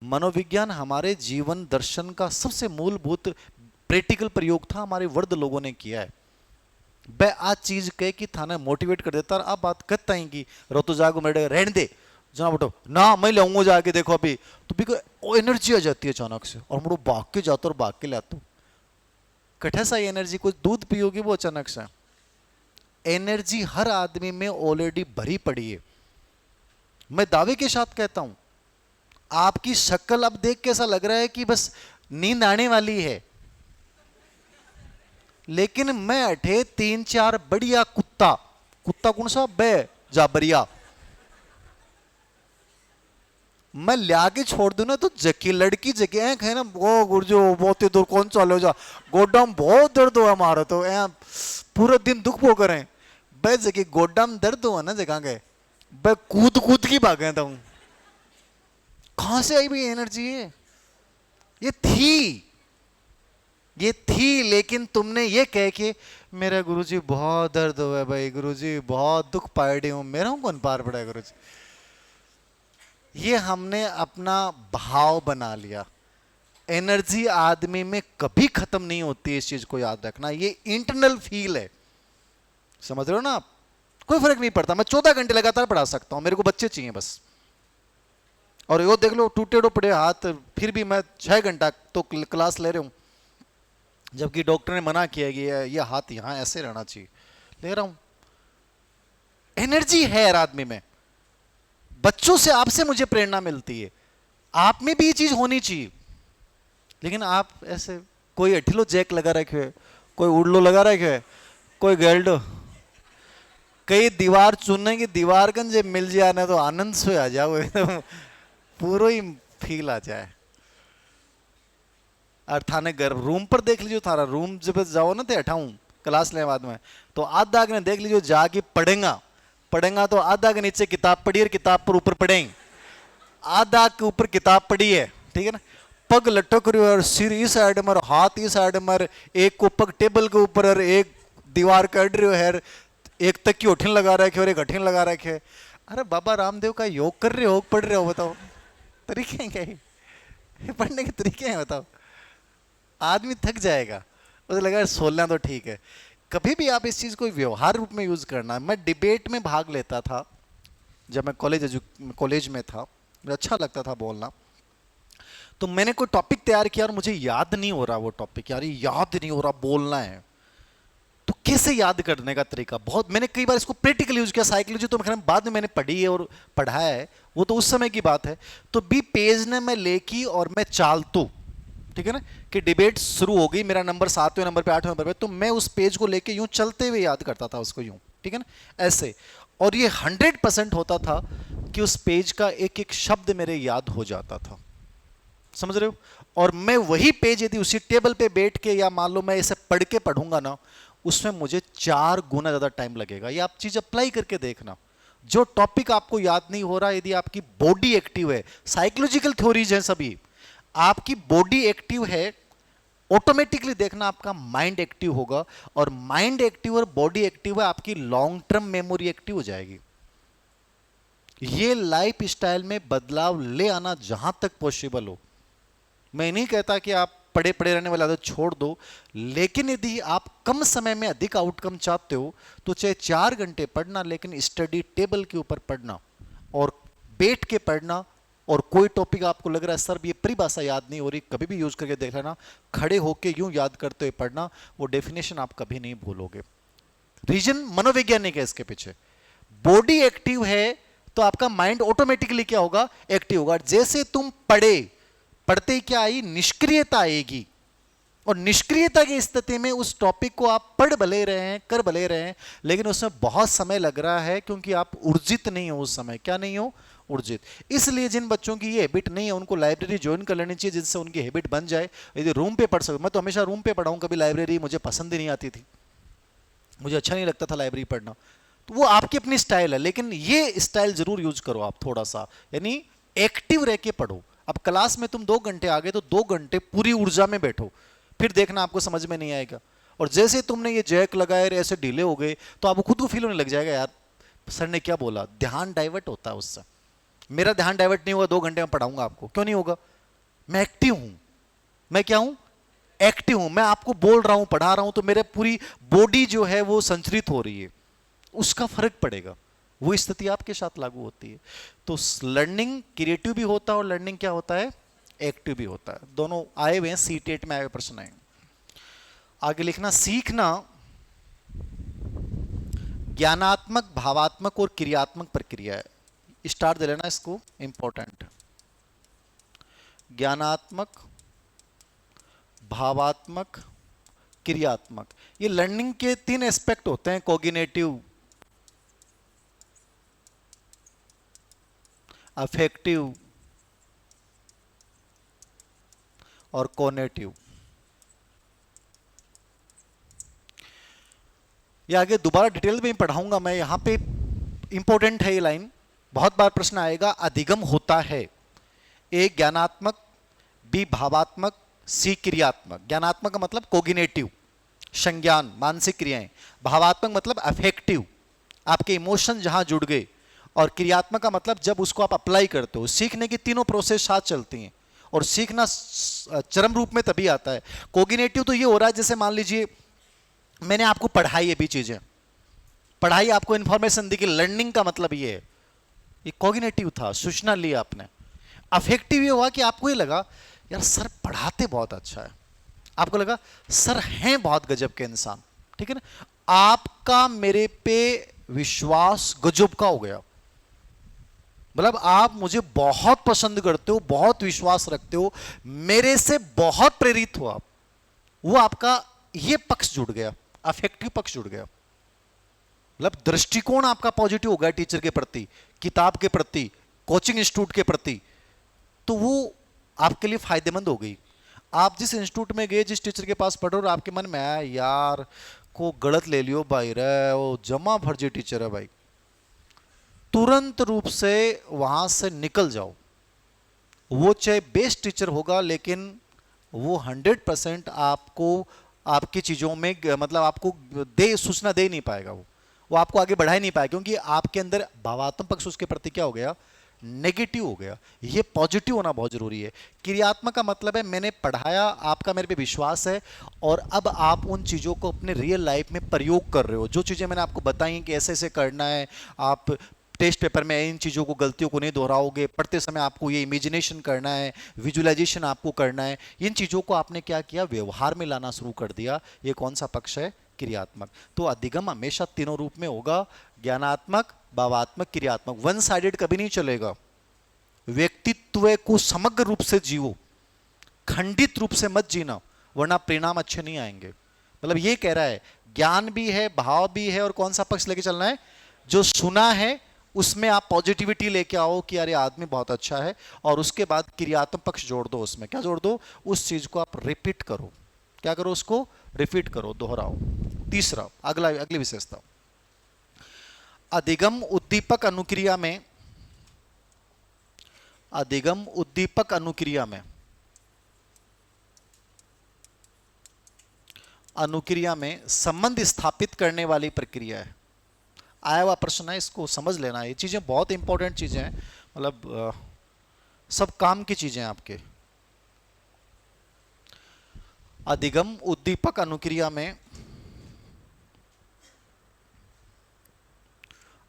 मनोविज्ञान हमारे जीवन दर्शन का सबसे मूलभूत प्रैक्टिकल प्रयोग था, हमारे वर्द लोगों ने किया है। वह आज चीज कह कि थाने मोटिवेट कर देता, अब बात कहता है कि रोतो जागो मेरे रहने दे जना बटो ना, मैं लाऊंगा जाके देखो अभी, तो भी वो एनर्जी आ जाती है अचानक से और मुड़ो भाग के जाता और भाग के लाता। कठे सा एनर्जी, कुछ दूध पियोगी वो अचानक से एनर्जी हर आदमी में ऑलरेडी भरी पड़ी है। मैं दावे के साथ कहता हूं, आपकी शक्ल अब देख के ऐसा लग रहा है कि बस नींद आने वाली है, लेकिन मैं अठे 3-4 बढ़िया कुत्ता, कुत्ता कौन सा बे जाबरिया, मैं लिया के छोड़ दूं ना तो जकी लड़की जगह है ना वो गुरजो बहुत दूर कौन चलो जा, गोड्डा में बहुत दर्द हुआ हमारा तो पूरा दिन दुख भो करें बे जगह गोड्डा में दर्द हुआ ना जगह गए बे कूद कूद की भागे था। कहां से आई भाई एनर्जी है? ये थी लेकिन तुमने ये कह के मेरा गुरुजी बहुत दर्द हुआ है भाई, गुरुजी बहुत दुख पाए हूं, मेरा कौन पार पड़ा है गुरुजी। ये हमने अपना भाव बना लिया। एनर्जी आदमी में कभी खत्म नहीं होती, इस चीज को याद रखना, ये इंटरनल फील है, समझ रहे हो ना आप? कोई फर्क नहीं पड़ता, मैं 14 घंटे लगातार पढ़ा सकता हूं, मेरे को बच्चे चाहिए बस। और यो देख लो टूटे पड़े हाथ, फिर भी मैं 6 घंटा तो क्लास ले रहा हूं, जबकि डॉक्टर ने मना किया कि ये हाथ यहां ऐसे रहना चाहिए, ले रहा हूं। एनर्जी है हर आदमी में, बच्चों से आपसे मुझे प्रेरणा मिलती है, आप में भी ये चीज होनी चाहिए। लेकिन आप ऐसे कोई अठिलो जैक लगा रखे है, कोई उड़लो लगा रखे है, कोई गेल्डो, कई दीवार चुनने की दीवार कन जे मिल जाए तो आनंद से आ जाओ एकदम पूरा ही फील आ जाए। और थाने घर रूम पर देख लीजिए, थारा रूम जब जाओ ना तो अठाऊं क्लास ले बाद में तो आधा ने देख लीजिए जाके पढ़ेगा तो आधा के नीचे किताब पढ़ी और किताब पर ऊपर पढ़ेंगे, आधा के ऊपर किताब पढ़ी है, ठीक है ना, पग लटक रही है और सिर इस साइड में और हाथ इस साइड में, एक को पग टेबल के ऊपर और एक दीवार कट रही है, एक तक की ओठिन लगा रखे और एक अठिन लगा रखे। अरे बाबा रामदेव का योग कर रहे हो, पढ़ रहे हो, बताओ तरीके हैं क्या ये पढ़ने के तरीके हैं बताओ? आदमी थक जाएगा, उसे लगा 16 तो ठीक है। कभी भी आप इस चीज को व्यवहार रूप में यूज करना। मैं डिबेट में भाग लेता था जब मैं कॉलेज में था, मुझे अच्छा लगता था बोलना। तो मैंने कोई टॉपिक तैयार किया और मुझे याद नहीं हो रहा वो टॉपिक, यार याद नहीं हो रहा, बोलना है तो कैसे याद करने का तरीका, बहुत मैंने कई बार इसको प्रैक्टिकल यूज किया। साइकोलॉजी तो बाद में मैंने पढ़ी है और पढ़ाया है, वो तो उस समय की बात है। तो बी पेज ने मैं लेकी और मैं चालतू, ठीक है ना, कि डिबेट शुरू हो गई, मेरा नंबर 7वें नंबर पे 8वें नंबर पे, तो मैं उस पेज को लेके यूं चलते हुए याद करता था उसको यूं, ठीक है ना, ऐसे। और ये 100% होता था कि उस पेज का एक एक शब्द मेरे याद हो जाता था, समझ रहे हो? और मैं वही पेज यदि उसी टेबल पे बैठ के या मान लो मैं इसे पढ़ के पढ़ूंगा ना, उसमें मुझे 4 गुना ज्यादा टाइम लगेगा। ये आप चीज अप्लाई करके देखना। जो टॉपिक आपको याद नहीं हो रहा, यदि आपकी बॉडी एक्टिव है, साइकोलॉजिकल थ्योरीज हैं सभी, आपकी बॉडी एक्टिव है, ऑटोमेटिकली देखना आपका माइंड एक्टिव होगा, और माइंड एक्टिव और बॉडी एक्टिव है, आपकी लॉन्ग टर्म मेमोरी एक्टिव हो जाएगी। ये लाइफ स्टाइल में बदलाव ले आना जहां तक पॉसिबल हो। मैं नहीं कहता कि आप पड़े पड़े रहने वाला आदत छोड़ दो, लेकिन यदि आप कम समय में अधिक आउटकम चाहते हो तो चाहे 4 घंटे पढ़ना, लेकिन स्टडी टेबल के ऊपर पढ़ना और बैठ के पढ़ना। और कोई टॉपिक आपको लग रहा है सर ये परिभाषा याद नहीं हो रही, कभी भी यूज करके देख लेना, खड़े होके यूं याद करते हुए पढ़ना, वो डेफिनेशन आप कभी नहीं भूलोगे। रीजन मनोवैज्ञानिक है इसके पीछे। बॉडी एक्टिव है तो आपका माइंड ऑटोमेटिकली क्या होगा, एक्टिव होगा। जैसे तुम पढ़ते ही क्या आई, निष्क्रियता आएगी, और निष्क्रियता की स्थिति में उस टॉपिक को आप पढ़ भले रहे हैं, कर भले रहे हैं, लेकिन उसमें बहुत समय लग रहा है, क्योंकि आप ऊर्जित नहीं हो उस समय। क्या नहीं हो? ऊर्जित। इसलिए जिन बच्चों की ये हैबिट नहीं है उनको लाइब्रेरी ज्वाइन कर लेनी चाहिए, जिससे उनकी हैबिट बन जाए। यदि रूम पे पढ़ सको, मैं तो हमेशा रूम पे पढ़ा हूं, कभी लाइब्रेरी मुझे पसंद ही नहीं आती थी, मुझे अच्छा नहीं लगता था लाइब्रेरी पढ़ना। तो वो आपकी अपनी स्टाइल है, लेकिन ये स्टाइल जरूर यूज करो आप थोड़ा सा, यानी एक्टिव रह के पढ़ो। अब क्लास में तुम 2 घंटे आ गए तो 2 घंटे पूरी ऊर्जा में बैठो, फिर देखना आपको समझ में नहीं आएगा। और जैसे तुमने ये जैक लगाए ऐसे ढीले हो गए तो आपको खुद को फील होने लग जाएगा, यार सर ने क्या बोला, ध्यान डाइवर्ट होता है उससे। मेरा ध्यान डाइवर्ट नहीं होगा, 2 घंटे में पढ़ाऊंगा आपको, क्यों नहीं होगा? मैं एक्टिव हूं। मैं क्या हूं? एक्टिव हूं। मैं आपको बोल रहा हूं, पढ़ा रहा हूं, तो मेरे पूरी बॉडी जो है वो संचरित हो रही है, उसका फर्क पड़ेगा। वो स्थिति आपके साथ लागू होती है। तो लर्निंग क्रिएटिव भी होता है और लर्निंग क्या होता है? एक्टिव भी होता है। दोनों आए हुए हैं, सीटेट में आए हुए प्रश्न आए। आगे लिखना, सीखना ज्ञानात्मक, भावात्मक और क्रियात्मक प्रक्रिया है। स्टार दे लेना इसको, इंपॉर्टेंट। ज्ञानात्मक, भावात्मक, क्रियात्मक, ये लर्निंग के 3 एस्पेक्ट होते हैं, कोग्निटिव, अफेक्टिव और कॉग्निटिव। ये आगे दोबारा डिटेल में पढ़ाऊंगा मैं। यहां पे इंपॉर्टेंट है ये लाइन, बहुत बार प्रश्न आएगा। अधिगम होता है ए ज्ञानात्मक, बी भावात्मक, सी क्रियात्मक। ज्ञानात्मक का मतलब कोग्निटिव, संज्ञान, मानसिक क्रियाएं। भावात्मक मतलब अफेक्टिव, आपके इमोशन जहां जुड़ गए। और क्रियात्मक का मतलब जब उसको आप अप्लाई करते हो। सीखने की तीनों प्रोसेस साथ चलती हैं, और सीखना चरम रूप में तभी आता है। कोग्निटिव तो ये हो रहा है, जैसे मान लीजिए मैंने आपको पढ़ाई ये भी चीजें, पढ़ाई आपको इंफॉर्मेशन दी कि लर्निंग का मतलब ये है, ये कोग्निटिव था, सूचना ली आपने। अफेक्टिव ये हुआ कि आपको ये लगा यार सर पढ़ाते बहुत अच्छा है, आपको लगा सर हैं बहुत गजब के इंसान, ठीक है ना, आपका मेरे पे विश्वास गजब का हो गया। मतलब आप मुझे बहुत पसंद करते हो, बहुत विश्वास रखते हो, मेरे से बहुत प्रेरित हो आप। वो आपका ये पक्ष जुड़ गया, अफेक्टिव पक्ष जुड़ गया। मतलब दृष्टिकोण आपका पॉजिटिव हो गया टीचर के प्रति, किताब के प्रति, कोचिंग इंस्टीट्यूट के प्रति। तो वो आपके लिए फायदेमंद हो गई। आप जिस इंस्टीट्यूट में गए, जिस टीचर के पास पढ़ो, और आपके मन में आया यार को गलत ले लियो भाई रे, वो जमा फर्जी टीचर है भाई, तुरंत रूप से वहां से निकल जाओ। वो चाहे बेस्ट टीचर होगा, लेकिन वो 100% आपको आपकी चीजों में मतलब आपको सूचना दे नहीं पाएगा। वो आपको आगे बढ़ा ही नहीं पाएगा, क्योंकि आपके अंदर भावात्मक पक्ष उसके प्रति क्या हो गया? नेगेटिव हो गया। ये पॉजिटिव होना बहुत जरूरी है। क्रियात्मक का मतलब है मैंने पढ़ाया, आपका मेरे पे विश्वास है, और अब आप उन चीजों को अपने रियल लाइफ में प्रयोग कर रहे हो। जो चीजें मैंने आपको बताई कि ऐसे ऐसे करना है, आप टेस्ट पेपर में इन चीज़ों को, गलतियों को नहीं दोहराओगे, पढ़ते समय आपको ये इमेजिनेशन करना है, विजुअलाइजेशन आपको करना है। इन चीज़ों को आपने क्या किया? व्यवहार में लाना शुरू कर दिया। ये कौन सा पक्ष है? क्रियात्मक। तो अधिगम हमेशा तीनों रूप में होगा, ज्ञानात्मक, भावात्मक, क्रियात्मक। वन साइडेड कभी नहीं चलेगा। व्यक्तित्व को समग्र रूप से जीवो, खंडित रूप से मत जीना, वरना परिणाम अच्छे नहीं आएंगे। मतलब ये कह रहा है ज्ञान भी है, भाव भी है, और कौन सा पक्ष लेके चलना है? जो सुना है उसमें आप पॉजिटिविटी लेके आओ कि अरे आदमी बहुत अच्छा है, और उसके बाद क्रियात्मक पक्ष जोड़ दो। उसमें क्या जोड़ दो? उस चीज को आप रिपीट करो। क्या करो? उसको रिपीट करो, दोहराओ। तीसरा, अगली विशेषता, अधिगम उद्दीपक अनुक्रिया में, अधिगम उद्दीपक अनुक्रिया में, अनुक्रिया में संबंध स्थापित करने वाली प्रक्रिया है। आया हुआ प्रश्न है, इसको समझ लेना। ये चीजें बहुत इंपॉर्टेंट चीजें हैं, मतलब सब काम की चीजें हैं आपके। अधिगम उद्दीपक अनुक्रिया में,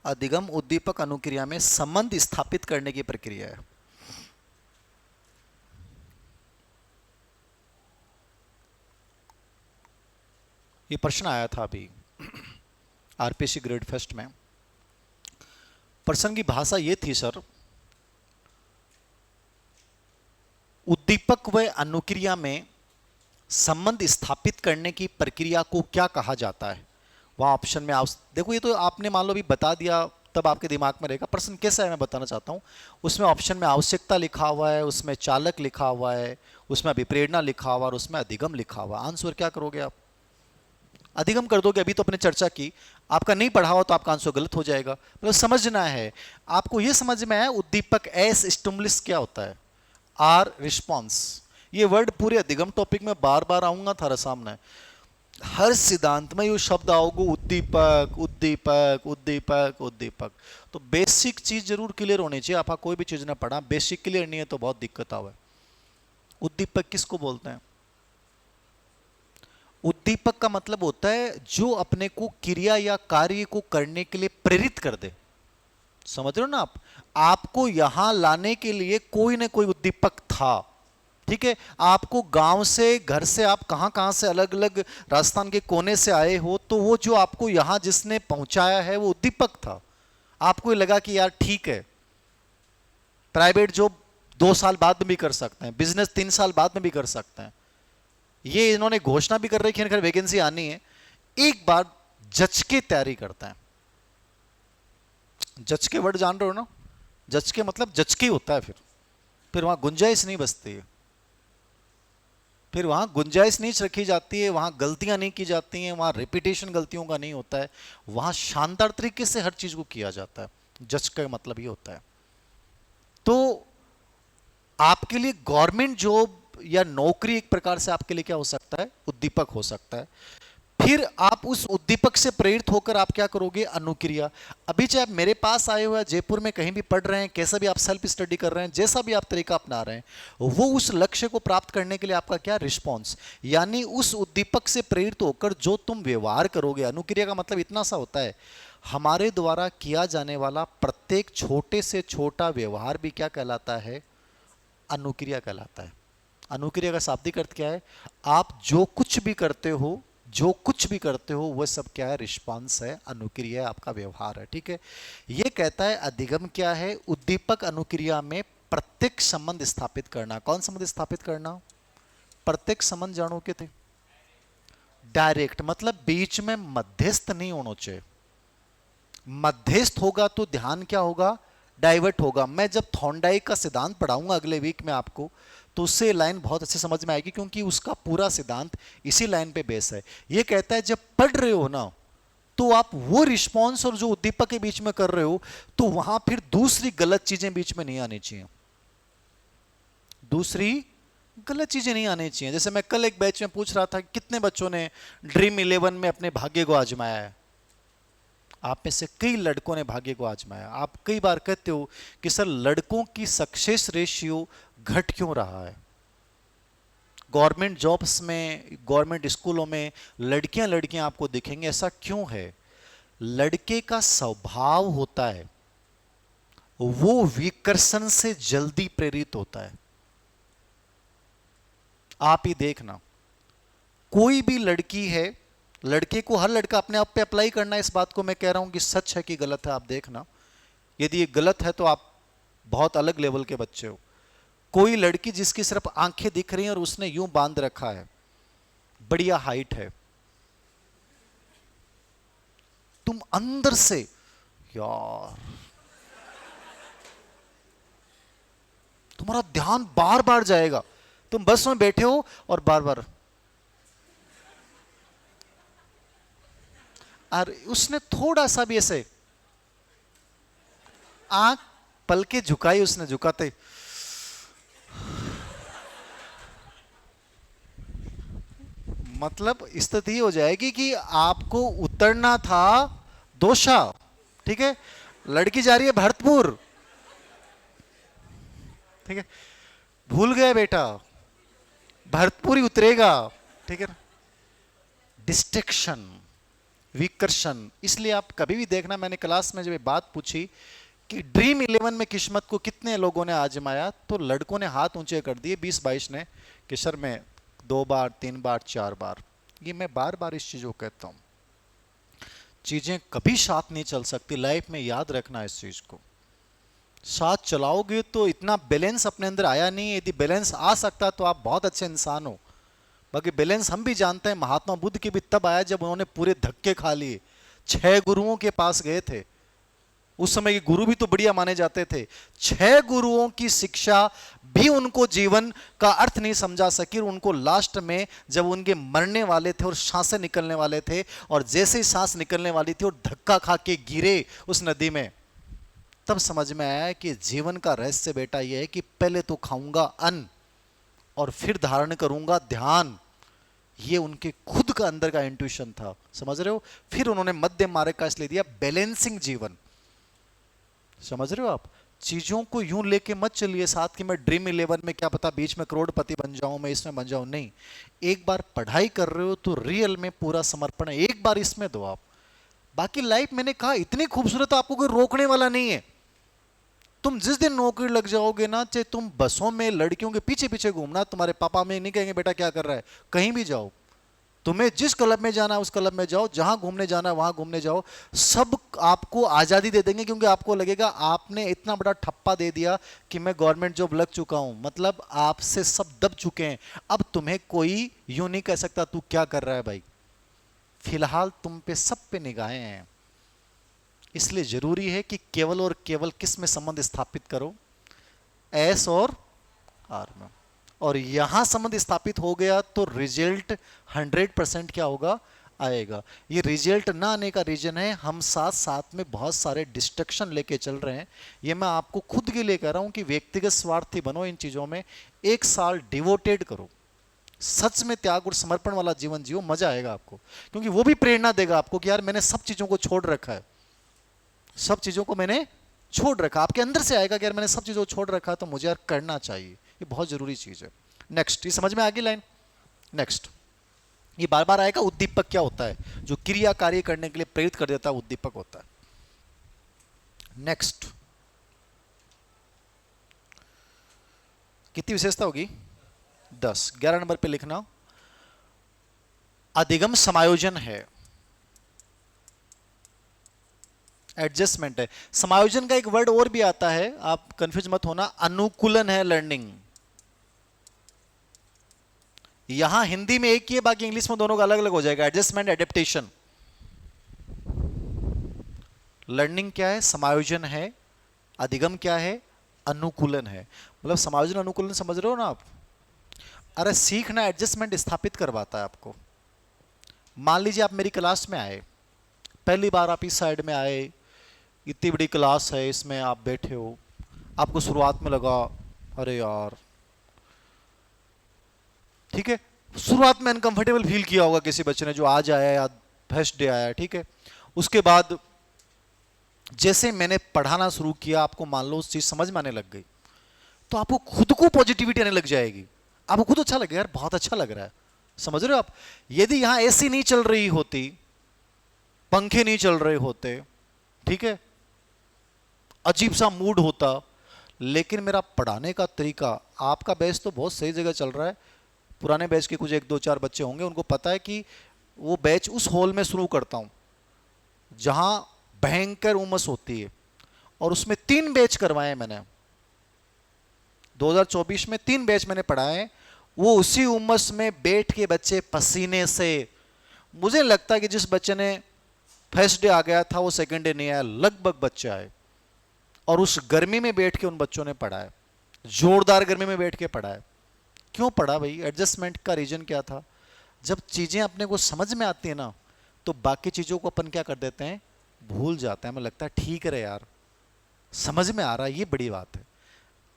अधिगम उद्दीपक अनुक्रिया में संबंध स्थापित करने की प्रक्रिया है। ये प्रश्न आया था अभी आरपीसी ग्रेड फर्स्ट में। प्रश्न की भाषा ये थी सर, उद्दीपक व अनुक्रिया में संबंध स्थापित करने की प्रक्रिया को क्या कहा जाता है? वह ऑप्शन में देखो, ये तो आपने मान लो अभी बता दिया, तब आपके दिमाग में रहेगा। प्रश्न कैसा है मैं बताना चाहता हूं। उसमें ऑप्शन में आवश्यकता लिखा हुआ है, उसमें चालक लिखा हुआ है, उसमें अभिप्रेरणा लिखा हुआ है, और उसमें अधिगम लिखा हुआ है। आंसर क्या करोगे आप? अधिगम कर दोगे। अभी तो अपने चर्चा की, आपका नहीं पढ़ा हुआ तो आपका आंसर गलत हो जाएगा। मतलब समझना है आपको, ये समझ में आया उद्दीपक एस स्टिमुलस क्या होता है, आर रिस्पॉन्स। ये वर्ड पूरे अधिगम टॉपिक में बार बार आऊंगा थारा सामने, हर सिद्धांत में ये शब्द आओगे, उद्दीपक उद्दीपक उद्दीपक उद्दीपक। तो बेसिक चीज जरूर क्लियर होनी चाहिए। आप कोई भी चीज ना पढ़ा, बेसिक क्लियर नहीं है तो बहुत दिक्कत आवे। उद्दीपक किसको बोलते हैं? उद्दीपक का मतलब होता है जो अपने को क्रिया या कार्य को करने के लिए प्रेरित कर दे। समझ रहे हो ना आप? आपको यहां लाने के लिए कोई ना कोई उद्दीपक था, ठीक है। आपको गांव से, घर से, आप कहां कहां से अलग अलग राजस्थान के कोने से आए हो, तो वो जो आपको यहां जिसने पहुंचाया है वो उद्दीपक था। आपको लगा कि यार ठीक है, प्राइवेट जॉब 2 साल बाद में भी कर सकते हैं, बिजनेस 3 साल बाद में भी कर सकते हैं। ये इन्होंने घोषणा भी कर रखी है, वैकेंसी आनी है, एक बार जज के तैयारी करते हैं। जज के वर्ड जान रहे हो ना? जज के मतलब जज के होता है, फिर वहां गुंजाइश नहीं बचती है, फिर वहां गुंजाइश नहीं रखी जाती है, वहां गलतियां नहीं की जाती हैं, वहां रिपीटेशन गलतियों का नहीं होता है, वहां शानदार तरीके से हर चीज को किया जाता है। जज का मतलब ये होता है। तो आपके लिए गवर्नमेंट जॉब या नौकरी एक प्रकार से आपके लिए क्या हो सकता है? उद्दीपक हो सकता है। फिर आप उस उद्दीपक से प्रेरित होकर आप क्या करोगे? अनुक्रिया। अभी चाहे आप मेरे पास आए हुए, जयपुर में कहीं भी पढ़ रहे हैं, कैसा भी आप सेल्फ स्टडी कर रहे हैं, जैसा भी आप तरीका अपना रहे हैं, वो उस लक्ष्य को प्राप्त करने के लिए आपका क्या रिस्पॉन्स, यानी उस उद्दीपक से प्रेरित होकर जो तुम व्यवहार करोगे। अनुक्रिया का मतलब इतना सा होता है, हमारे द्वारा किया जाने वाला प्रत्येक छोटे से छोटा व्यवहार भी क्या कहलाता है? अनुक्रिया कहलाता है। अनुक्रिया का शाब्दिक अर्थ क्या है? आप जो कुछ भी करते हो, जो कुछ भी करते हो वह सब क्या है? रिस्पांस है, अनुक्रिया आपका व्यवहार है, ठीक है। यह कहता है अधिगम क्या है? उद्दीपक अनुक्रिया में प्रत्येक संबंध स्थापित करना। कौन संबंध स्थापित करना? प्रत्येक संबंध जानो के थे डायरेक्ट, मतलब बीच में मध्यस्थ नहीं होना चाहिए। मध्यस्थ होगा तो ध्यान क्या होगा? डाइवर्ट होगा। मैं जब थॉर्नडाइक का सिद्धांत पढ़ाऊंगा अगले वीक में आपको, तो उससे लाइन बहुत अच्छे समझ में आएगी, क्योंकि उसका पूरा सिद्धांत इसी लाइन पे बेस है। ये कहता है जब पढ़ रहे हो ना, तो आप वो रिस्पॉन्स और जो उद्दीपक के बीच में कर रहे हो, तो वहां फिर दूसरी गलत चीजें बीच में नहीं आनी चाहिए। दूसरी गलत चीजें नहीं आनी चाहिए। जैसे मैं कल एक बैच में पूछ रहा था, कितने बच्चों ने ड्रीम 11 में अपने भाग्य को आजमाया है? आप में से कई लड़कों ने भाग्य को आजमाया। आप कई बार कहते हो कि सर लड़कों की सक्सेस रेशियो घट क्यों रहा है? गवर्नमेंट जॉब्स में, गवर्नमेंट स्कूलों में लड़कियां आपको दिखेंगे, ऐसा क्यों है? लड़के का स्वभाव होता है, वो विकर्षण से जल्दी प्रेरित होता है। आप ही देखना, कोई भी लड़की है, लड़के को हर लड़का अपने आप पे अप्लाई करना, इस बात को मैं कह रहा हूं कि सच है कि गलत है, आप देखना। यदि ये गलत है तो आप बहुत अलग लेवल के बच्चे हो। कोई लड़की जिसकी सिर्फ आंखें दिख रही हैं और उसने यूं बांध रखा है, बढ़िया हाइट है, तुम अंदर से यार, तुम्हारा ध्यान बार बार जाएगा। तुम बस में बैठे हो और बार बार, और उसने थोड़ा सा भी ऐसे आंख पलके झुकाई, उसने झुकाते मतलब स्थिति हो जाएगी कि आपको उतरना था दोषा, ठीक है, लड़की जा रही है भरतपुर, ठीक है, भूल गए बेटा, भरतपुर ही उतरेगा, ठीक है। डिस्ट्रैक्शन, विकर्षण। इसलिए आप कभी भी देखना, मैंने क्लास में जब बात पूछी कि ड्रीम 11 में किस्मत को कितने लोगों ने आजमाया, तो लड़कों ने हाथ ऊंचे कर दिए 20-22 ने कि सर मैं 2 बार 3 बार 4 बार। ये मैं बार बार इस चीज को कहता हूं, चीजें कभी साथ नहीं चल सकती लाइफ में, याद रखना इस चीज को। साथ चलाओगे तो इतना बैलेंस अपने अंदर आया नहीं। यदि बैलेंस आ सकता तो आप बहुत अच्छे इंसान हो। बाकी बैलेंस हम भी जानते हैं, महात्मा बुद्ध के भी तब आया जब उन्होंने पूरे धक्के खा लिए। 6 गुरुओं के पास गए थे, उस समय के गुरु भी तो बढ़िया माने जाते थे। 6 गुरुओं की शिक्षा भी उनको जीवन का अर्थ नहीं समझा सकी। उनको लास्ट में जब उनके मरने वाले थे और सांसें निकलने वाले थे, और जैसे ही सांस निकलने वाली थी और धक्का खा के गिरे उस नदी में, तब समझ में आया कि जीवन का रहस्य बेटा यह है कि पहले तो खाऊंगा अन्न और फिर धारण करूंगा ध्यान। ये उनके खुद का अंदर का इंट्यूशन था, समझ रहे हो। फिर उन्होंने मध्य मार्ग का इसलिए दिया, बैलेंसिंग जीवन, समझ रहे हो आप। चीजों को यूं लेके मत चलिए साथ कि मैं ड्रीम 11 में क्या पता बीच में करोड़पति बन जाऊं, मैं इसमें बन जाऊं। नहीं, एक बार पढ़ाई कर रहे हो तो रियल में पूरा समर्पण है, एक बार इसमें दो आप। बाकी लाइफ मैंने कहा इतनी खूबसूरत, आपको कोई रोकने वाला नहीं है। तुम जिस दिन नौकरी लग जाओगे ना, चाहे तुम बसों में लड़कियों के पीछे पीछे घूमना, तुम्हारे पापा में नहीं कहेंगे बेटा क्या कर रहा है, कहीं भी जाओ, तुम्हें जिस क्लब में जाना है उस क्लब में जाओ, जहां घूमने जाना है वहां घूमने जाओ, सब आपको आजादी दे देंगे, क्योंकि आपको लगेगा आपने इतना बड़ा ठप्पा दे दिया कि मैं गवर्नमेंट जॉब लग चुका हूं, मतलब आपसे सब दब चुके हैं। अब तुम्हें कोई यूं नहीं कह सकता तू क्या कर रहा है भाई, फिलहाल तुम पे सब पे निगाहें हैं। इसलिए जरूरी है कि केवल और केवल किस में संबंध स्थापित करो, एस और आर में। और यहां संबंध स्थापित हो गया तो रिजल्ट 100% क्या होगा, आएगा। ये रिजल्ट ना आने का रीजन है हम साथ साथ में बहुत सारे डिस्ट्रक्शन लेके चल रहे हैं। ये मैं आपको खुद के लिए कह रहा हूं कि व्यक्तिगत स्वार्थी बनो इन चीजों में, एक साल डिवोटेड करो, सच में त्याग और समर्पण वाला जीवन जियो, मजा आएगा आपको। क्योंकि वो भी प्रेरणा देगा आपको कि यार मैंने सब चीजों को छोड़ रखा है, सब चीजों को मैंने छोड़ रखा। आपके अंदर से आएगा कि यार मैंने सब चीजों को छोड़ रखा है तो मुझे यार करना चाहिए, ये बहुत जरूरी चीज है। नेक्स्ट, ये समझ में आ गई लाइन। नेक्स्ट, ये बार बार आएगा, उद्दीपक क्या होता है, जो क्रिया कार्य करने के लिए प्रेरित कर देता है, उद्दीपक होता है। नेक्स्ट, कितनी विशेषता होगी, 10। 11 नंबर पे लिखना, अधिगम समायोजन है, एडजस्टमेंट है। समायोजन का एक वर्ड और भी आता है, आप कंफ्यूज मत होना, अनुकूलन है लर्निंग। यहां हिंदी में एक ही है, बाकी इंग्लिश में दोनों का अलग अलग हो जाएगा। Adjustment, adaptation. लर्निंग क्या है, समायोजन है। अधिगम क्या है, अनुकूलन है। मतलब समायोजन अनुकूलन समझ रहे हो ना आप। अरे सीखना एडजस्टमेंट स्थापित करवाता है आपको। मान लीजिए आप मेरी क्लास में आए, पहली बार आप इस साइड में आए, इतनी बड़ी क्लास है, इसमें आप बैठे हो, आपको शुरुआत में लगा अरे यार, ठीक है, शुरुआत में अनकंफर्टेबल फील किया होगा किसी बच्चे ने जो आज आया या फर्स्ट डे आया, ठीक है। उसके बाद जैसे मैंने पढ़ाना शुरू किया, आपको मान लो उस चीज समझ में आने लग गई, तो आपको खुद को पॉजिटिविटी आने लग जाएगी, आपको खुद अच्छा लगेगा, यार बहुत अच्छा लग रहा है। समझ रहे हो आप। यदि यहां एसी नहीं चल रही होती, पंखे नहीं चल रहे होते, ठीक है, अजीब सा मूड होता, लेकिन मेरा पढ़ाने का तरीका, आपका बैच तो बहुत सही जगह चल रहा है, पुराने बैच के कुछ 1-2-4 बच्चे होंगे, उनको पता है कि वो बैच उस हॉल में शुरू करता हूं जहां भयंकर उमस होती है, और उसमें 3 बैच करवाए मैंने 2024 में, 3 बैच मैंने पढ़ाए। वो उसी उमस में बैठ के बच्चे पसीने से, मुझे लगता है कि जिस बच्चे ने फर्स्ट डे आ गया था वो सेकंड डे नहीं आया, लगभग बच्चे आए, और उस गर्मी में बैठ के उन बच्चों ने पढ़ा है, जोरदार गर्मी में बैठ के पढ़ा है। क्यों पढ़ा भाई, एडजस्टमेंट का रीजन क्या था। जब चीजें अपने को समझ में आती है ना, तो बाकी चीजों को अपन क्या कर देते हैं, भूल जाते हैं। हमें लगता है ठीक है यार, समझ में आ रहा है, ये बड़ी बात है।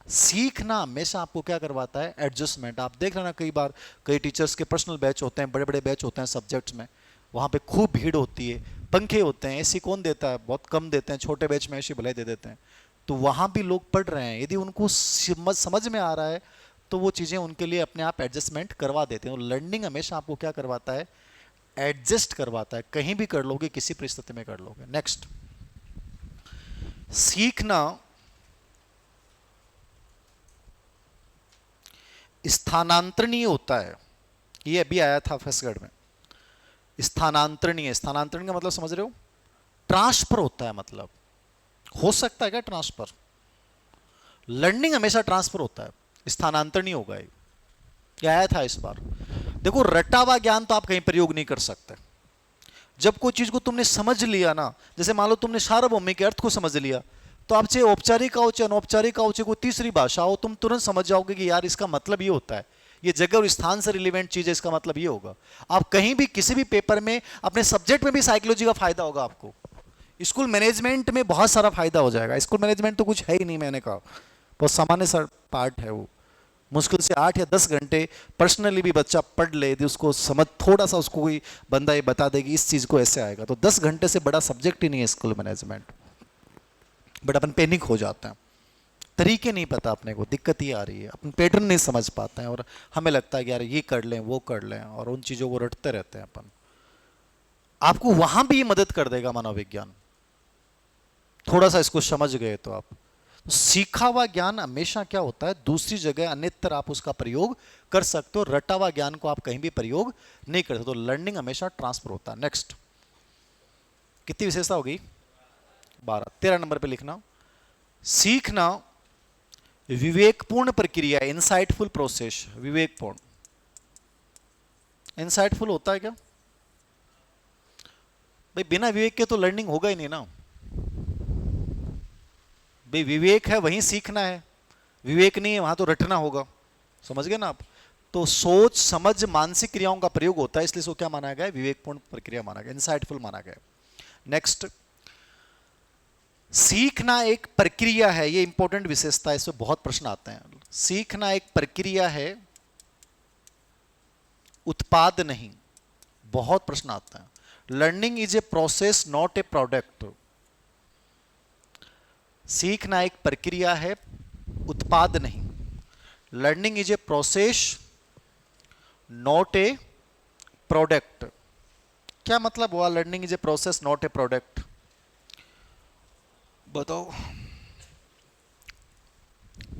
सीखना हमेशा आपको क्या करवाता है, एडजस्टमेंट। आप देख लेना, कई बार कई टीचर्स के पर्सनल बैच होते हैं, बड़े बड़े बैच होते हैं सब्जेक्ट्स में, वहां पे खूब भीड़ होती है, पंखे होते हैं, एसी कौन देता है, बहुत कम देते हैं, छोटे बैच में एसी भले दे देते हैं, तो वहां भी लोग पढ़ रहे हैं। यदि उनको समझ में आ रहा है तो वो चीजें उनके लिए अपने आप एडजस्टमेंट करवा देते हैं। और लर्निंग हमेशा आपको क्या करवाता है, एडजस्ट करवाता है। कहीं भी कर लोगे, किसी परिस्थिति में कर लोगे। नेक्स्ट, सीखना स्थानांतरणीय होता है। ये अभी आया था फसगढ़ में, स्थानांतरणीय। स्थानांतरण का मतलब समझ रहे हो, ट्रांसफर होता है। मतलब हो सकता है क्या ट्रांसफर, लर्निंग हमेशा ट्रांसफर होता है, स्थानांतरणीय होगा। ये आया था इस बार। देखो, रटा हुआ ज्ञान तो आप कहीं प्रयोग नहीं कर सकते। जब कोई चीज को तुमने समझ लिया ना, जैसे मान लो तुमने सार्वभौमिक के अर्थ को समझ लिया, तो आप चाहे औपचारिक हो चाहे अनौपचारिक हो चाहे कोई तीसरी भाषा हो, तुम तुरंत समझ जाओगे कि यार इसका मतलब ये होता है, ये जगह और स्थान से रिलेवेंट चीज है, इसका मतलब ये होगा। आप कहीं भी किसी भी पेपर में, अपने सब्जेक्ट में भी साइकोलॉजी का फायदा होगा आपको। स्कूल मैनेजमेंट में बहुत सारा फायदा हो जाएगा। स्कूल मैनेजमेंट तो कुछ है ही नहीं, मैंने कहा बहुत सामान्य सा पार्ट है वो। मुश्किल से 8 या 10 घंटे पर्सनली भी बच्चा पढ़ ले, यदि उसको समझ, थोड़ा सा उसको कोई बंदा ये बता देगी इस चीज को ऐसे आएगा, तो 10 घंटे से बड़ा सब्जेक्ट ही नहीं है school management. But upon panic हो जाते हैं। तरीके नहीं पता अपने को, दिक्कत ही आ रही है, अपन पैटर्न नहीं समझ पाते हैं और हमें लगता है कि यार ये कर लें वो कर लें और उन चीज़ों को रटते रहते हैं अपन। आपको वहां भी मदद कर देगा मनोविज्ञान, थोड़ा सा इसको समझ गए तो आप। तो सीखा हुआ ज्ञान हमेशा क्या होता है, दूसरी जगह अन्यत्र आप उसका प्रयोग कर सकते हो, रटा हुआ ज्ञान को आप कहीं भी प्रयोग नहीं कर सकते। तो लर्निंग हमेशा ट्रांसफर होता है। नेक्स्ट, कितनी विशेषता होगी? 12। 13 नंबर पे लिखना, सीखना विवेकपूर्ण प्रक्रिया, इंसाइटफुल प्रोसेस। विवेकपूर्ण, इंसाइटफुल होता है क्या भाई? बिना विवेक के तो लर्निंग होगा ही नहीं ना भाई। विवेक है वहीं सीखना है, विवेक नहीं है वहां तो रटना होगा। समझ गए ना आप? तो सोच समझ मानसिक क्रियाओं का प्रयोग होता है, इसलिए इसको क्या माना गया है? विवेकपूर्ण प्रक्रिया माना गया, इंसाइटफुल माना गया। नेक्स्ट, सीखना एक प्रक्रिया है, ये इंपॉर्टेंट विशेषता है, इसमें बहुत प्रश्न आते हैं। सीखना एक प्रक्रिया है, उत्पाद नहीं। बहुत प्रश्न आता है। Learning is a process not a product. सीखना एक प्रक्रिया है, उत्पाद नहीं। Learning is a process not a product. क्या मतलब हुआ learning is a process not a product? बताओ।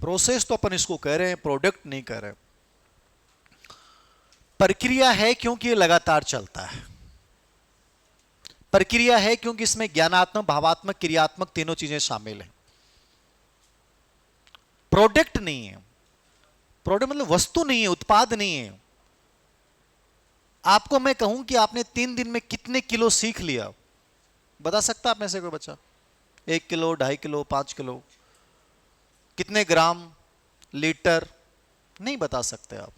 प्रोसेस तो अपन इसको कह रहे हैं, प्रोडक्ट नहीं कह रहे। प्रक्रिया है क्योंकि ये लगातार चलता है। प्रक्रिया है क्योंकि इसमें ज्ञानात्मक, भावात्मक, क्रियात्मक तीनों चीजें शामिल हैं। प्रोडक्ट नहीं है। प्रोडक्ट मतलब वस्तु नहीं है, उत्पाद नहीं है। आपको मैं कहूं कि आपने 3 दिन में कितने किलो सीख लिया, बता सकता आप में से कोई बच्चा? 1 किलो, 2.5 किलो, 5 किलो, कितने ग्राम, लीटर? नहीं बता सकते आप,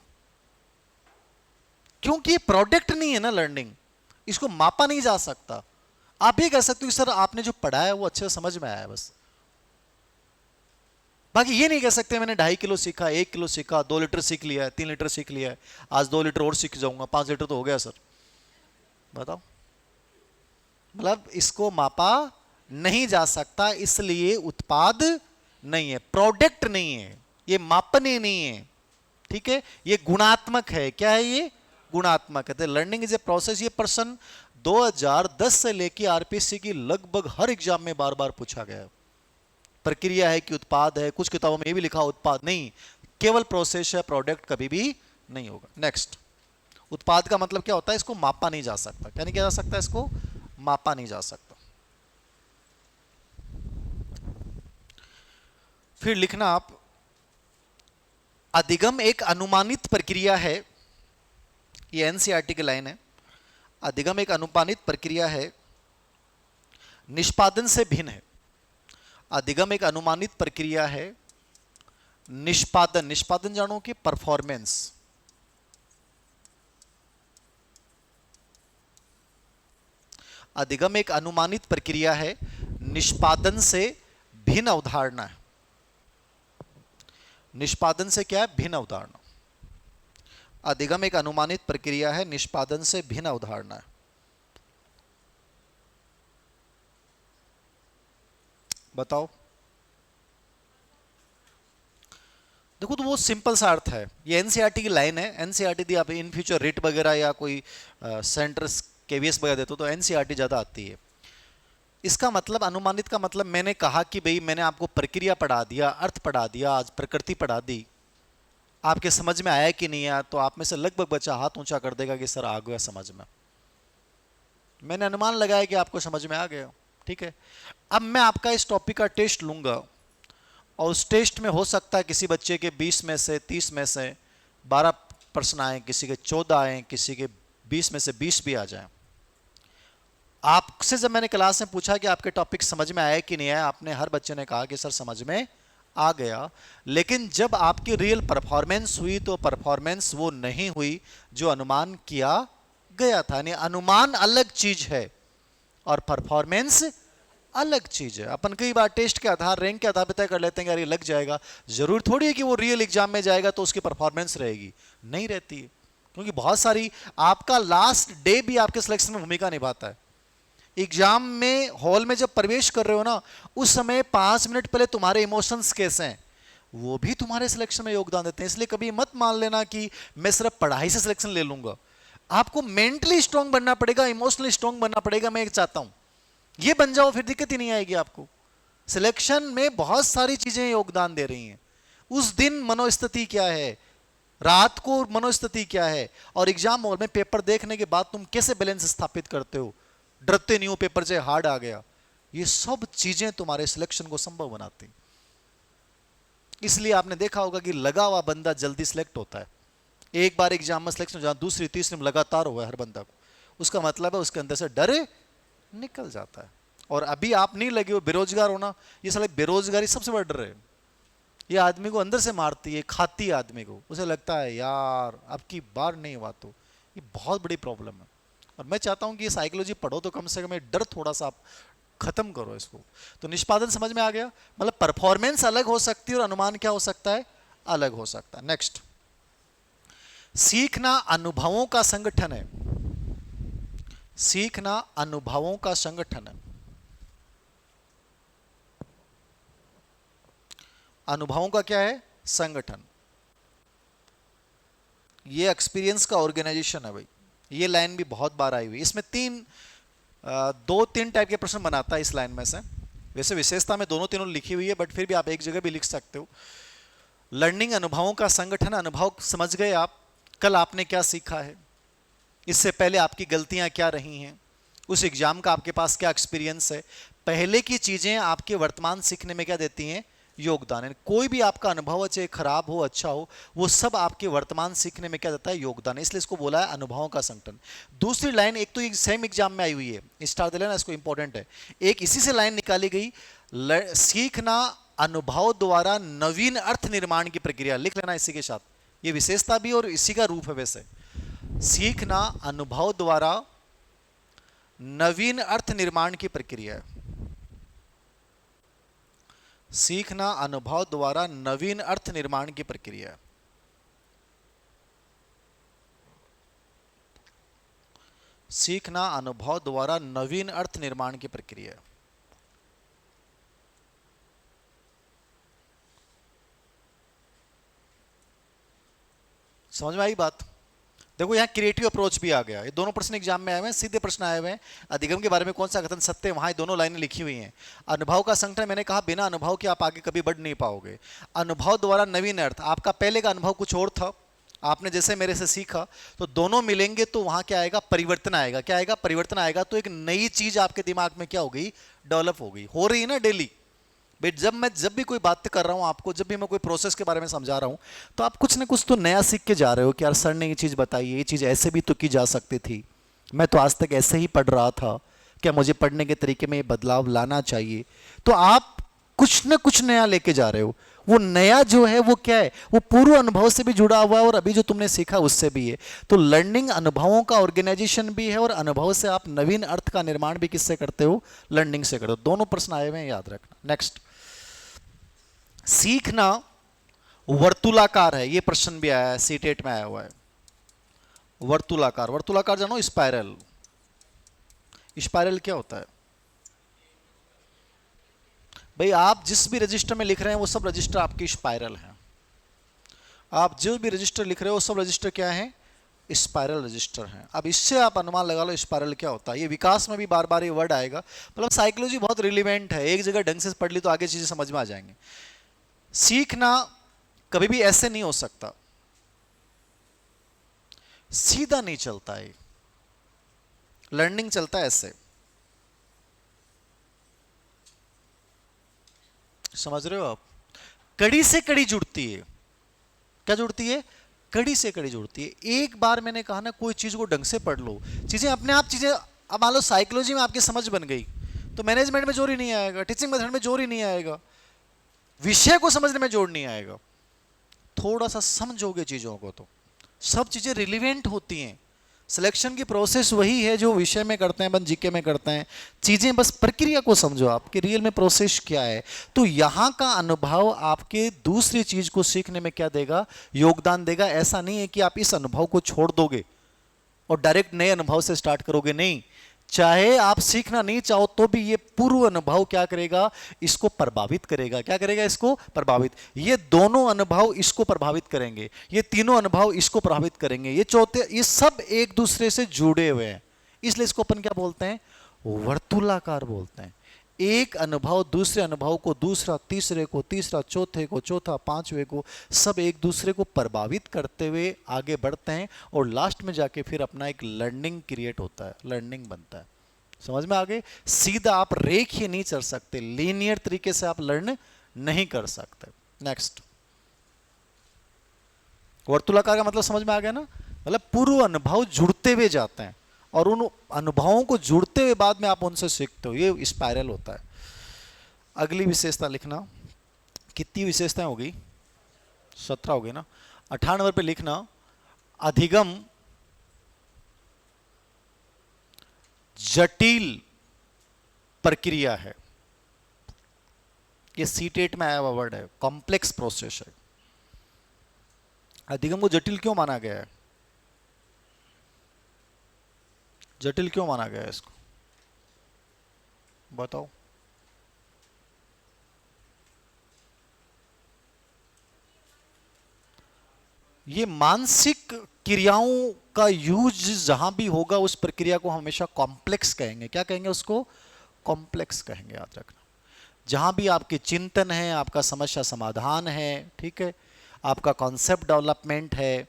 क्योंकि ये प्रोडक्ट नहीं है ना लर्निंग, इसको मापा नहीं जा सकता। आप ये कह सकते हो कि सर आपने जो पढ़ा है वो अच्छे से समझ में आया है बस। बाकी ये नहीं कह सकते मैंने 2.5 किलो सीखा, 1 किलो सीखा, 2 लीटर सीख लिया है, 3 लीटर सीख लिया है, आज 2 लीटर और सीख जाऊंगा, 5 लीटर तो हो गया सर। बताओ, मतलब इसको मापा नहीं जा सकता, इसलिए उत्पाद नहीं है, प्रोडक्ट नहीं है, ये मापनीय नहीं है। ठीक है, ये गुणात्मक है। क्या है ये? गुणात्मक है। Learning is a process. ये प्रश्न 2010 से लेकर आरपीएससी की लगभग हर एग्जाम में बार बार पूछा गया है। प्रक्रिया है कि उत्पाद है? कुछ किताबों में ये भी लिखा उत्पाद नहीं, केवल प्रोसेस है, प्रोडक्ट कभी भी नहीं होगा। नेक्स्ट, उत्पाद का मतलब क्या होता है? इसको मापा नहीं जा सकता। क्या नहीं किया जा सकता? इसको मापा नहीं जा सकता। फिर लिखना आप, अधिगम एक अनुमानित प्रक्रिया है। ये एनसीईआरटी की लाइन है। अधिगम एक अनुमानित प्रक्रिया है, निष्पादन से भिन्न है। अधिगम एक अनुमानित प्रक्रिया है, निष्पादन, निष्पादन जानो कि परफॉर्मेंस। अधिगम एक अनुमानित प्रक्रिया है, निष्पादन से भिन्न अवधारणा है। निष्पादन से क्या है? भिन्न अवधारणा। अधिगम एक अनुमानित प्रक्रिया है, निष्पादन से भिन्न अवधारणा है। बताओ। देखो, तो वो सिंपल सा अर्थ है। ये एनसीईआरटी की लाइन है। एनसीईआरटी दी आप इन फ्यूचर रिट वगैरह या कोई सेंटर केवीएस वगैरह देते हो तो एनसीईआरटी ज्यादा आती है। इसका मतलब, अनुमानित का मतलब, मैंने कहा कि भाई मैंने आपको प्रक्रिया पढ़ा दिया, अर्थ पढ़ा दिया, आज प्रकृति पढ़ा दी, आपके समझ में आया कि नहीं आया? तो आप में से लगभग बच्चा हाथ ऊंचा कर देगा कि सर आ गया समझ में। मैंने अनुमान लगाया कि आपको समझ में आ गया। ठीक है, अब मैं आपका इस टॉपिक का टेस्ट लूंगा और उस टेस्ट में हो सकता है किसी बच्चे के 20 में से 30 में से 12 प्रश्न आए, किसी के 14 आए, किसी के 20 में से 20 भी आ जाए। आपसे जब मैंने क्लास में पूछा कि आपके टॉपिक समझ में आया कि नहीं आया, आपने हर बच्चे ने कहा कि सर समझ में आ गया। लेकिन जब आपकी रियल परफॉर्मेंस हुई तो परफॉर्मेंस वो नहीं हुई जो अनुमान किया गया था। यानी अनुमान अलग चीज है और परफॉर्मेंस अलग चीज है। अपन कई बार टेस्ट के आधार, रैंक के आधार पर तय कर लेते हैं कि यार ये लग जाएगा। जरूर थोड़ी है कि वो रियल एग्जाम में जाएगा तो उसकी परफॉर्मेंस रहेगी, नहीं रहती है। क्योंकि बहुत सारी, आपका लास्ट डे भी आपके सिलेक्शन में भूमिका निभाता है। एग्जाम में हॉल में जब प्रवेश कर रहे हो ना, उस समय 5 मिनट पहले तुम्हारे इमोशंस कैसे हैं, वो भी तुम्हारे सिलेक्शन में योगदान देते हैं। इसलिए कभी मत मान लेना कि मैं सिर्फ पढ़ाई से सिलेक्शन ले लूंगा। आपको मेंटली स्ट्रांग बनना पड़ेगा, इमोशनली स्ट्रांग बनना पड़ेगा। मैं चाहता हूं ये बन जाओ, फिर दिक्कत ही नहीं आएगी आपको। सिलेक्शन में बहुत सारी चीजें योगदान दे रही हैं। उस दिन मनोस्थिति क्या है, रात को मनोस्थिति क्या है, और एग्जाम हॉल में पेपर देखने के बाद तुम कैसे बैलेंस स्थापित करते हो, डरते नहीं हो पेपर से हार्ड आ गया। ये सब चीजें तुम्हारे सिलेक्शन को संभव बनाती। इसलिए आपने देखा होगा कि लगा हुआ बंदा जल्दी सिलेक्ट होता है। एक बार एग्जाम में सिलेक्शन हो जाए, दूसरी तीसरी में लगातार हुआ है हर बंदा को, उसका मतलब है उसके अंदर से डर निकल जाता है। और अभी आप नहीं लगे हो, बेरोजगार होना, ये साले बेरोजगारी सबसे बड़ा डर है। ये आदमी को अंदर से मारती है, खाती है आदमी को। उसे लगता है यार अब की बार नहीं हुआ तो। ये बहुत बड़ी प्रॉब्लम है। और मैं चाहता हूं कि ये साइकोलॉजी पढ़ो तो कम से कम ये डर थोड़ा सा आप खत्म करो इसको। तो निष्पादन समझ में आ गया। मतलब परफॉर्मेंस अलग हो सकती है और अनुमान क्या हो सकता है, अलग हो सकता है। नेक्स्ट, सीखना अनुभवों का संगठन है। सीखना अनुभवों का संगठन है। अनुभवों का क्या है, संगठन। ये एक्सपीरियंस का ऑर्गेनाइजेशन है भाई। ये लाइन भी बहुत बार आई हुई। इसमें दो तीन टाइप के प्रश्न बनाता है इस लाइन में से। वैसे विशेषता में दोनों तीनों लिखी हुई है, बट फिर भी आप एक जगह भी लिख सकते हो। लर्निंग अनुभवों का संगठन। अनुभव समझ गए आप, कल आपने क्या सीखा है, इससे पहले आपकी गलतियां क्या रही हैं, उस एग्जाम का आपके पास क्या एक्सपीरियंस है। पहले की चीजें आपके वर्तमान सीखने में क्या देती हैं, योगदान है। कोई भी आपका अनुभव चाहे खराब हो अच्छा हो, वो सब आपके वर्तमान सीखने में क्या देता है, योगदान है। इसलिए इसको बोला है अनुभवों का संगठन। दूसरी लाइन, एक तो ये सेम एग्जाम में आई हुई है, स्टार दे लेना, इसको इंपॉर्टेंट है। एक इसी से लाइन निकाली गई, सीखना अनुभव द्वारा नवीन अर्थ निर्माण की प्रक्रिया। लिख लेना इसी के साथ, ये विशेषता भी और इसी का रूप है। वैसे सीखना अनुभव द्वारा नवीन अर्थ निर्माण की प्रक्रिया है। सीखना अनुभव द्वारा नवीन अर्थ निर्माण की प्रक्रिया है। सीखना अनुभव द्वारा नवीन अर्थ निर्माण की प्रक्रिया है। समझ में आई बात। देखो यहाँ क्रिएटिव अप्रोच भी आ गया। ये दोनों प्रश्न एग्जाम में आए हुए हैं, सीधे प्रश्न आए हुए हैं। अधिगम के बारे में कौन सा कथन सत्य है, वहां दोनों लाइनें लिखी हुई हैं। अनुभव का संगठन, मैंने कहा बिना अनुभव के आप आगे कभी बढ़ नहीं पाओगे। अनुभव द्वारा नवीन अर्थ, आपका पहले का अनुभव कुछ और था, आपने जैसे मेरे से सीखा, तो दोनों मिलेंगे तो वहां क्या आएगा, परिवर्तन आएगा। क्या आएगा, परिवर्तन आएगा। तो एक नई चीज आपके दिमाग में क्या हो गई, डेवलप हो गई, हो रही है ना डेली। बट जब भी कोई बात कर रहा हूं आपको, जब भी मैं कोई प्रोसेस के बारे में समझा रहा हूं, तो आप कुछ ना कुछ तो नया सीख के जा रहे हो कि यार सर ने ये चीज बताई, ये चीज ऐसे भी तो की जा सकती थी, मैं तो आज तक ऐसे ही पढ़ रहा था, क्या मुझे पढ़ने के तरीके में ये बदलाव लाना चाहिए। तो आप कुछ ना कुछ नया लेके जा रहे हो। वो नया जो है वो क्या है, वो पूर्व अनुभव से भी जुड़ा हुआ है और अभी जो तुमने सीखा उससे भी है। तो लर्निंग अनुभवों का ऑर्गेनाइजेशन भी है और अनुभव से आप नवीन अर्थ का निर्माण भी किससे करते हो, लर्निंग से करते हो। दोनों प्रश्न आए हुए हैं, याद रखना। नेक्स्ट, सीखना वर्तुलाकार है। ये प्रश्न भी आया है, सीटेट में आया हुआ है। वर्तुलाकार, वर्तुलाकार जानो, स्पाइरल। स्पाइरल क्या होता है भाई, आप जिस भी रजिस्टर में लिख रहे हैं वो सब रजिस्टर आपकी स्पाइरल है। आप जो भी रजिस्टर लिख रहे हो वो सब रजिस्टर क्या है, स्पाइरल रजिस्टर है। अब इससे आप अनुमान लगा लो स्पाइरल क्या होता है। ये विकास में भी बार बार ये वर्ड आएगा। मतलब साइकोलॉजी बहुत रिलेवेंट है, एक जगह ढंग से पढ़ ली तो आगे चीजें समझ में आ जाएंगे। सीखना कभी भी ऐसे नहीं हो सकता, सीधा नहीं चलता है। लर्निंग चलता है ऐसे, समझ रहे हो आप। कड़ी से कड़ी जुड़ती है। क्या जुड़ती है, कड़ी से कड़ी जुड़ती है। एक बार मैंने कहा ना, कोई चीज को ढंग से पढ़ लो, चीजें अपने आप चीजें। अब मान लो साइकोलॉजी में आपकी समझ बन गई तो मैनेजमेंट में जोर ही नहीं आएगा, टीचिंग मेथड में जोर ही नहीं आएगा, विषय को समझने में जोर नहीं आएगा। थोड़ा सा समझोगे चीजों को तो सब चीजें रिलेवेंट होती हैं। सिलेक्शन की प्रोसेस वही है जो विषय में करते हैं, अपन जीके में करते हैं। चीजें बस प्रक्रिया को समझो, आपके रियल में प्रोसेस क्या है। तो यहाँ का अनुभव आपके दूसरी चीज को सीखने में क्या देगा, योगदान देगा। ऐसा नहीं है कि आप इस अनुभव को छोड़ दोगे और डायरेक्ट नए अनुभव से स्टार्ट करोगे, नहीं। चाहे आप सीखना नहीं चाहो तो भी ये पूर्व अनुभव क्या करेगा, इसको प्रभावित करेगा। क्या करेगा, इसको प्रभावित। ये दोनों अनुभव इसको प्रभावित करेंगे, ये तीनों अनुभव इसको प्रभावित करेंगे, ये चौथे, ये सब एक दूसरे से जुड़े हुए हैं। इसलिए इसको अपन क्या बोलते हैं, वर्तुलाकार बोलते हैं। एक अनुभव दूसरे अनुभव को, दूसरा तीसरे को, तीसरा चौथे को, चौथा पांचवे को, सब एक दूसरे को प्रभावित करते हुए आगे बढ़ते हैं और लास्ट में जाके फिर अपना एक लर्निंग क्रिएट होता है, लर्निंग बनता है। समझ में आ गई। सीधा आप रेखीय नहीं चल सकते, लीनियर तरीके से आप लर्न नहीं कर सकते। नेक्स्ट, वर्तुलाकार का मतलब समझ में आ गया ना, मतलब पूर्व अनुभव जुड़ते हुए जाते हैं और उन अनुभवों को जुड़ते हुए बाद में आप उनसे सीखते हो, ये स्पाइरल होता है। अगली विशेषता लिखना, कितनी विशेषताएं होगी, 17 हो गई ना। 18 नंबर पे लिखना, अधिगम जटिल प्रक्रिया है। ये सीटेट में आया हुआ वर्ड है, कॉम्प्लेक्स प्रोसेस है। अधिगम को जटिल क्यों माना गया है, जटिल क्यों माना गया है इसको, बताओ। ये मानसिक क्रियाओं का यूज जहां भी होगा उस प्रक्रिया को हमेशा कॉम्प्लेक्स कहेंगे। क्या कहेंगे उसको, कॉम्प्लेक्स कहेंगे, याद रखना। जहां भी आपके चिंतन है, आपका समस्या समाधान है, ठीक है, आपका कॉन्सेप्ट डेवलपमेंट है,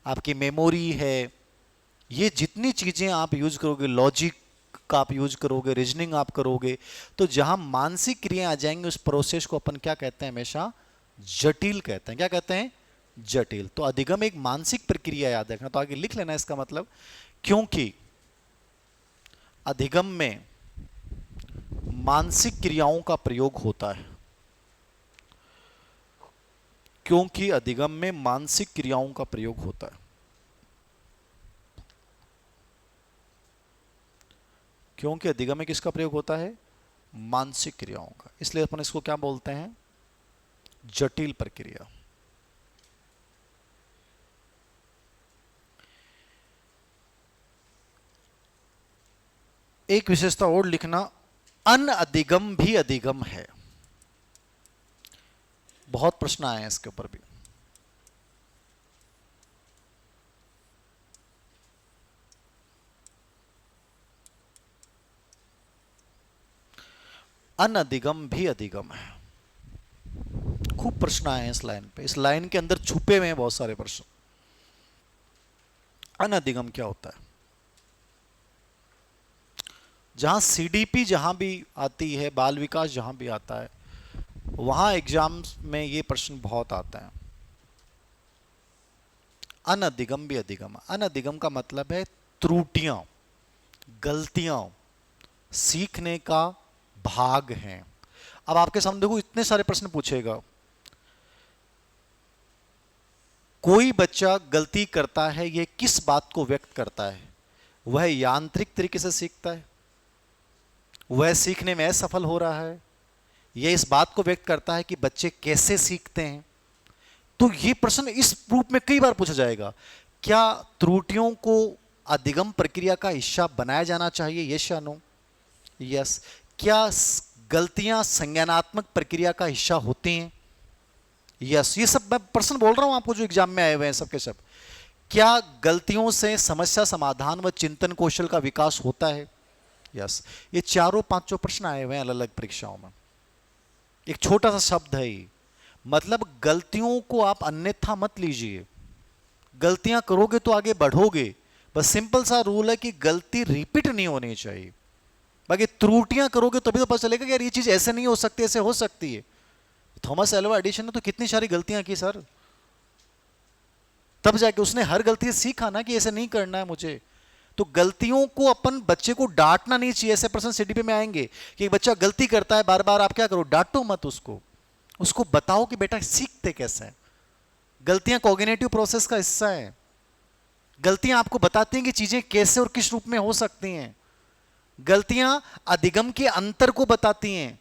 आपकी मेमोरी है, ये जितनी चीजें आप यूज करोगे, लॉजिक का आप यूज करोगे, रीजनिंग आप करोगे, तो जहां मानसिक क्रियाएं आ जाएंगी उस प्रोसेस को अपन क्या कहते हैं, हमेशा जटिल कहते हैं। क्या कहते हैं, जटिल। तो अधिगम एक मानसिक प्रक्रिया, याद रखना। तो आगे लिख लेना इसका मतलब, क्योंकि अधिगम में मानसिक क्रियाओं का प्रयोग होता है, क्योंकि अधिगम में मानसिक क्रियाओं का प्रयोग होता है, क्योंकि अधिगम में किसका प्रयोग होता है, मानसिक क्रियाओं का। इसलिए अपन इसको क्या बोलते हैं, जटिल प्रक्रिया। एक विशेषता और लिखना, अनअधिगम भी अधिगम है। बहुत प्रश्न आए हैं इसके ऊपर भी। अनअधिगम भी अधिगम है, खूब प्रश्न आए हैं इस लाइन पे। इस लाइन के अंदर छुपे हुए हैं बहुत सारे प्रश्न। अनअधिगम क्या होता है, जहां सीडीपी जहां भी आती है, बाल विकास जहां भी आता है, वहां एग्जाम्स में ये प्रश्न बहुत आता है। अनअधिगम भी अधिगम। अनअधिगम का मतलब है त्रुटियां, गलतियां सीखने का भाग हैं। अब आपके सामने देखो, इतने सारे प्रश्न पूछेगा। कोई बच्चा गलती करता है, यह किस बात को व्यक्त करता है, वह यांत्रिक तरीके से सीखता है, वह सीखने में असफल हो रहा है, यह इस बात को व्यक्त करता है कि बच्चे कैसे सीखते हैं। तो यह प्रश्न इस रूप में कई बार पूछा जाएगा, क्या त्रुटियों को अधिगम प्रक्रिया का हिस्सा बनाया जाना चाहिए, यस या नो। यस। क्या गलतियां संज्ञानात्मक प्रक्रिया का हिस्सा होती हैं, यस। ये सब मैं प्रश्न बोल रहा हूं आपको जो एग्जाम में आए हुए हैं सबके सब। क्या गलतियों से समस्या समाधान व चिंतन कौशल का विकास होता है, यस। ये चारों पांचों प्रश्न आए हुए हैं अलग अलग परीक्षाओं में। एक छोटा सा शब्द है ये, मतलब गलतियों को आप अन्यथा मत लीजिए। गलतियां करोगे तो आगे बढ़ोगे, बस सिंपल सा रूल है कि गलती रिपीट नहीं होनी चाहिए। बाकी त्रुटियां करोगे तभी तो पता चलेगा कि यार ये चीज ऐसे नहीं हो सकती, ऐसे हो सकती है। थॉमस एल्वा एडिशन ने तो कितनी सारी गलतियां की सर, तब जाके उसने हर गलती से सीखा ना कि ऐसे नहीं करना है मुझे। तो गलतियों को अपन बच्चे को डांटना नहीं चाहिए। ऐसे प्रश्न सीडीपी में आएंगे कि एक बच्चा गलती करता है बार बार, आप क्या करो, डांटो मत उसको, उसको बताओ कि बेटा सीखते कैसे हैं। गलतियां कॉग्निटिव प्रोसेस का हिस्सा है। गलतियां आपको बताती हैं कि चीजें कैसे और किस रूप में हो सकती हैं। गलतियां अधिगम के अंतर को बताती हैं,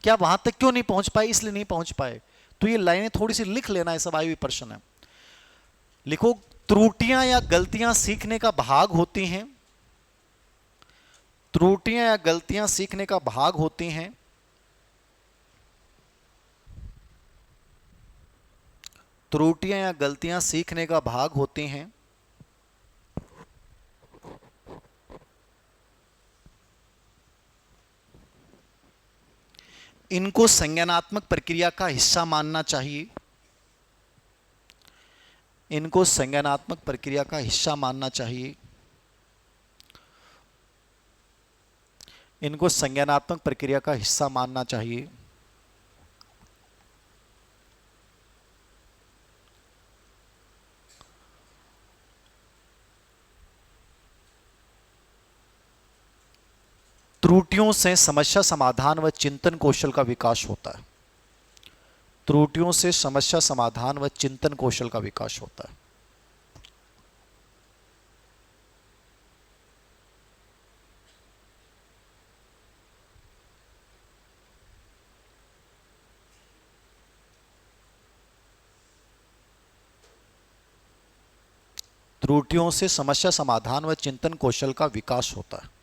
क्या वहां तक क्यों नहीं पहुंच पाए, इसलिए नहीं पहुंच पाए। तो ये लाइनें थोड़ी सी लिख लेना है, सब आई हुई प्रश्न है। लिखो, त्रुटियां या गलतियां सीखने का भाग होती हैं। त्रुटियां या गलतियां सीखने का भाग होती हैं। त्रुटियां या गलतियां सीखने का भाग होती हैं। इनको संज्ञानात्मक प्रक्रिया का हिस्सा मानना चाहिए। इनको संज्ञानात्मक प्रक्रिया का हिस्सा मानना चाहिए। इनको संज्ञानात्मक प्रक्रिया का हिस्सा मानना चाहिए। त्रुटियों से समस्या समाधान व चिंतन कौशल का विकास होता है। त्रुटियों से समस्या समाधान व चिंतन कौशल का विकास होता है। त्रुटियों से समस्या समाधान व चिंतन कौशल का विकास होता है।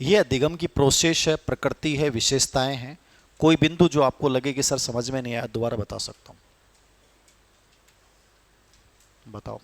यह अधिगम की प्रोसेस है, प्रकृति है, विशेषताएं हैं। कोई बिंदु जो आपको लगे कि सर समझ में नहीं आया, दोबारा बता सकता हूं, बताओ।